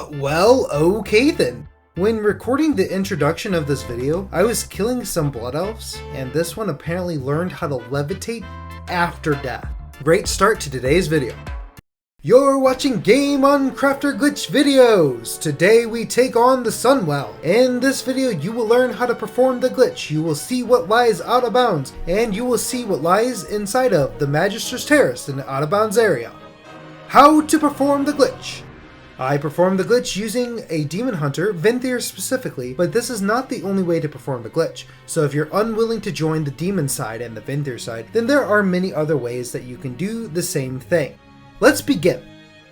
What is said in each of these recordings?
Well, okay then. When recording the introduction of this video, I was killing some blood elves, and this one apparently learned how to levitate after death. Great start to today's video. You're watching Game on Crafter Glitch videos! Today we take on the Sunwell. In this video you will learn how to perform the glitch, you will see what lies out of bounds, and you will see what lies inside of the Magister's Terrace in the out of bounds area. How to perform the glitch. I performed the glitch using a demon hunter, Venthyr specifically, but this is not the only way to perform the glitch. So if you're unwilling to join the demon side and the Venthyr side, then there are many other ways that you can do the same thing. Let's begin.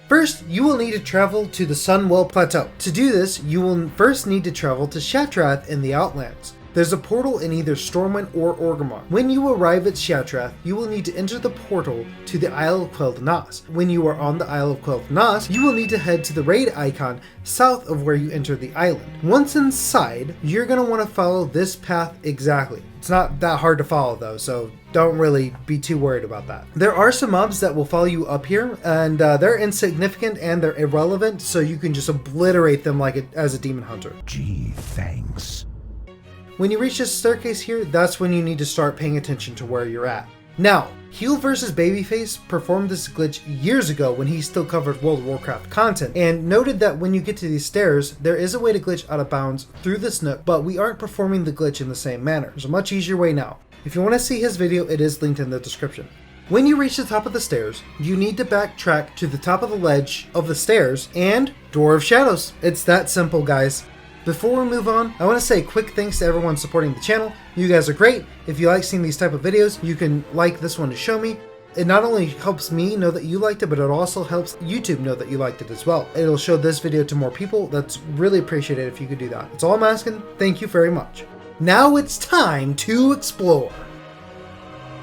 First, you will need to travel to the Sunwell Plateau. To do this, you will first need to travel to Shatrath in the Outlands. There's a portal in either Stormwind or Orgrimmar. When you arrive at Shatrath, you will need to enter the portal to the Isle of quel'danas. When you are on the Isle of quel'danas, you will need to head to the raid icon south of where you enter the island. Once inside, you're going to want to follow this path exactly. It's not that hard to follow though, so don't really be too worried about that. There are some mobs that will follow you up here, and they're insignificant and they're irrelevant, so you can just obliterate them like as a demon hunter. Gee, thanks. When you reach this staircase here, that's when you need to start paying attention to where you're at. Now, Heal vs. Babyface performed this glitch years ago when he still covered World of Warcraft content, and noted that when you get to these stairs, there is a way to glitch out of bounds through this nook, but we aren't performing the glitch in the same manner. There's a much easier way now. If you want to see his video, it is linked in the description. When you reach the top of the stairs, you need to backtrack to the top of the ledge of the stairs and Door of Shadows. It's that simple, guys. Before we move on, I want to say a quick thanks to everyone supporting the channel. You guys are great. If you like seeing these type of videos, you can like this one to show me. It not only helps me know that you liked it, but it also helps YouTube know that you liked it as well. It'll show this video to more people. That's really appreciated if you could do that. That's all I'm asking. Thank you very much. Now it's time to explore.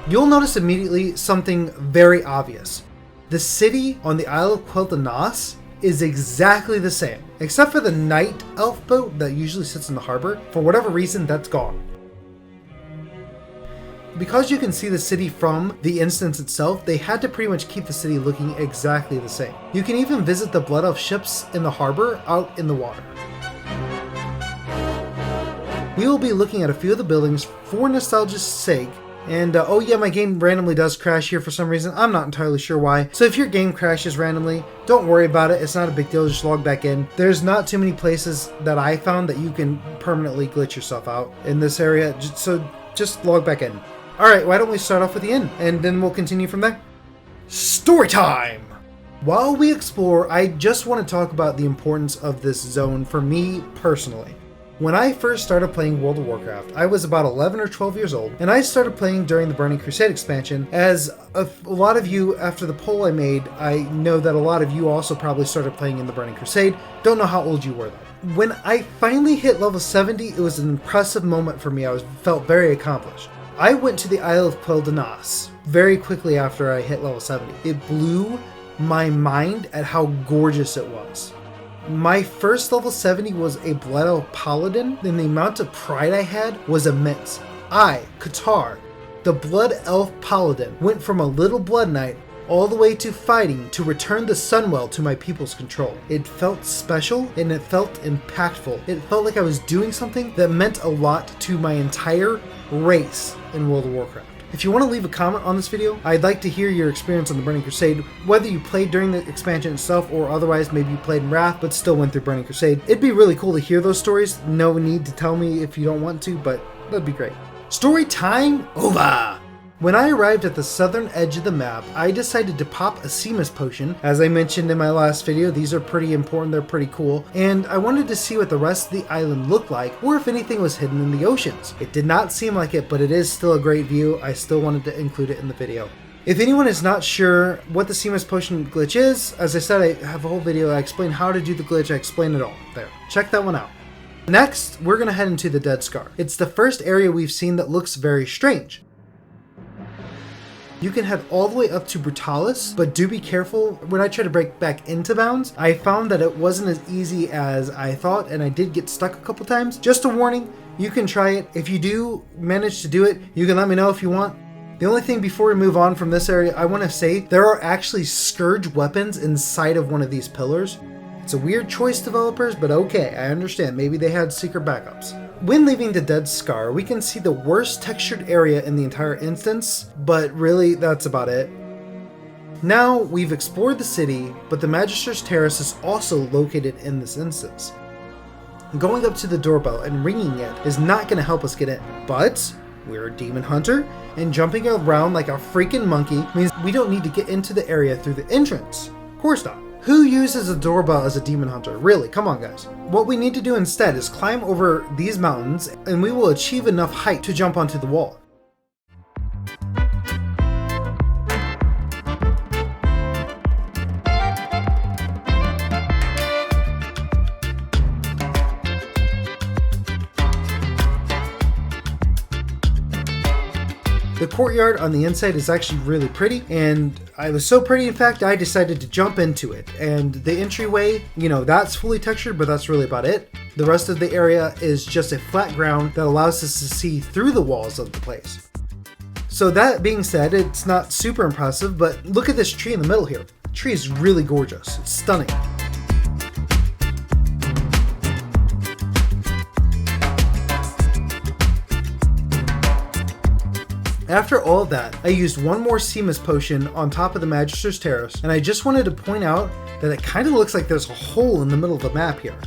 You'll notice immediately something very obvious. The city on the Isle of quel'danas is exactly the same, except for the night elf boat that usually sits in the harbor. For whatever reason, that's gone. Because you can see the city from the instance itself, they had to pretty much keep the city looking exactly the same. You can even visit the Blood Elf ships in the harbor out in the water. We will be looking at a few of the buildings for nostalgia's sake. And oh yeah, my game randomly does crash here for some reason. I'm not entirely sure why. So if your game crashes randomly, don't worry about it. It's not a big deal. Just log back in. There's not too many places that I found that you can permanently glitch yourself out in this area. So just log back in. Alright, why don't we start off with the inn and then we'll continue from there. Story time! While we explore, I just want to talk about the importance of this zone for me personally. When I first started playing World of Warcraft, I was about 11 or 12 years old, and I started playing during the Burning Crusade expansion. As a lot of you, after the poll I made, I know that a lot of you also probably started playing in the Burning Crusade. Don't know how old you were though. When I finally hit level 70, it was an impressive moment for me. I felt very accomplished. I went to the Isle of quel'danas very quickly after I hit level 70. It blew my mind at how gorgeous it was. My first level 70 was a Blood Elf Paladin, and the amount of pride I had was immense. I, Qatar, the Blood Elf Paladin, went from a little Blood Knight all the way to fighting to return the Sunwell to my people's control. It felt special and it felt impactful. It felt like I was doing something that meant a lot to my entire race in World of Warcraft. If you want to leave a comment on this video, I'd like to hear your experience on the Burning Crusade, whether you played during the expansion itself or otherwise maybe you played in Wrath but still went through Burning Crusade. It'd be really cool to hear those stories. No need to tell me if you don't want to, but that'd be great. Story time over! When I arrived at the southern edge of the map, I decided to pop a Seamus potion. As I mentioned in my last video, these are pretty important, they're pretty cool, and I wanted to see what the rest of the island looked like, or if anything was hidden in the oceans. It did not seem like it, but it is still a great view. I still wanted to include it in the video. If anyone is not sure what the Seamus potion glitch is, as I said, I have a whole video. I explain how to do the glitch, I explain it all. There, check that one out. Next, we're going to head into the Dead Scar. It's the first area we've seen that looks very strange. You can head all the way up to Brutalis, but do be careful. When I try to break back into bounds, I found that it wasn't as easy as I thought, and I did get stuck a couple times. Just a warning, you can try it. If you do manage to do it, you can let me know if you want. The only thing before we move on from this area, I want to say there are actually scourge weapons inside of one of these pillars. It's a weird choice, developers, but okay, I understand. Maybe they had secret backups. When leaving the Dead Scar, we can see the worst textured area in the entire instance, but really, that's about it. Now, we've explored the city, but the Magister's Terrace is also located in this instance. Going up to the doorbell and ringing it is not going to help us get in, but we're a demon hunter, and jumping around like a freaking monkey means we don't need to get into the area through the entrance. Of course not. Who uses a doorbell as a demon hunter? Really, come on guys. What we need to do instead is climb over these mountains, and we will achieve enough height to jump onto the wall. The courtyard on the inside is actually really pretty, and it was so pretty in fact I decided to jump into it. And the entryway, that's fully textured, but that's really about it. The rest of the area is just a flat ground that allows us to see through the walls of the place. So that being said, it's not super impressive, but look at this tree in the middle here. The tree is really gorgeous. It's stunning. After all of that, I used one more Seamus potion on top of the Magister's Terrace, and I just wanted to point out that it kind of looks like there's a hole in the middle of the map here.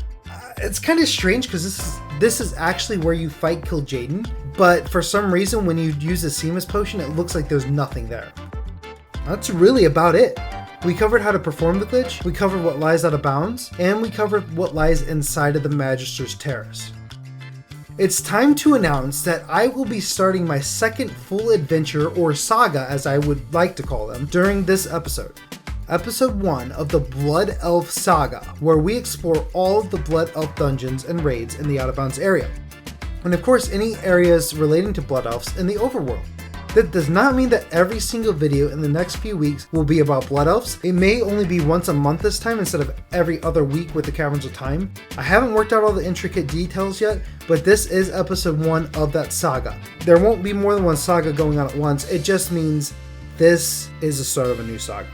It's kind of strange because this is actually where you fight Kil'jaeden, but for some reason when you use a Seamus potion it looks like there's nothing there. That's really about it. We covered how to perform the glitch, we covered what lies out of bounds, and we covered what lies inside of the Magister's Terrace. It's time to announce that I will be starting my second full adventure, or saga as I would like to call them, during this episode. Episode 1 of the Blood Elf Saga, where we explore all of the Blood Elf dungeons and raids in the Out of Bounds area. And of course any areas relating to Blood Elves in the overworld. That does not mean that every single video in the next few weeks will be about Blood Elves. It may only be once a month this time instead of every other week with the Caverns of Time. I haven't worked out all the intricate details yet, but this is episode 1 of that saga. There won't be more than one saga going on at once, it just means this is the start of a new saga.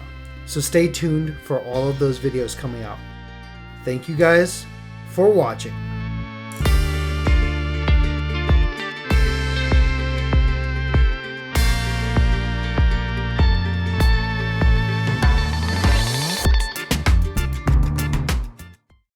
So stay tuned for all of those videos coming out. Thank you guys for watching.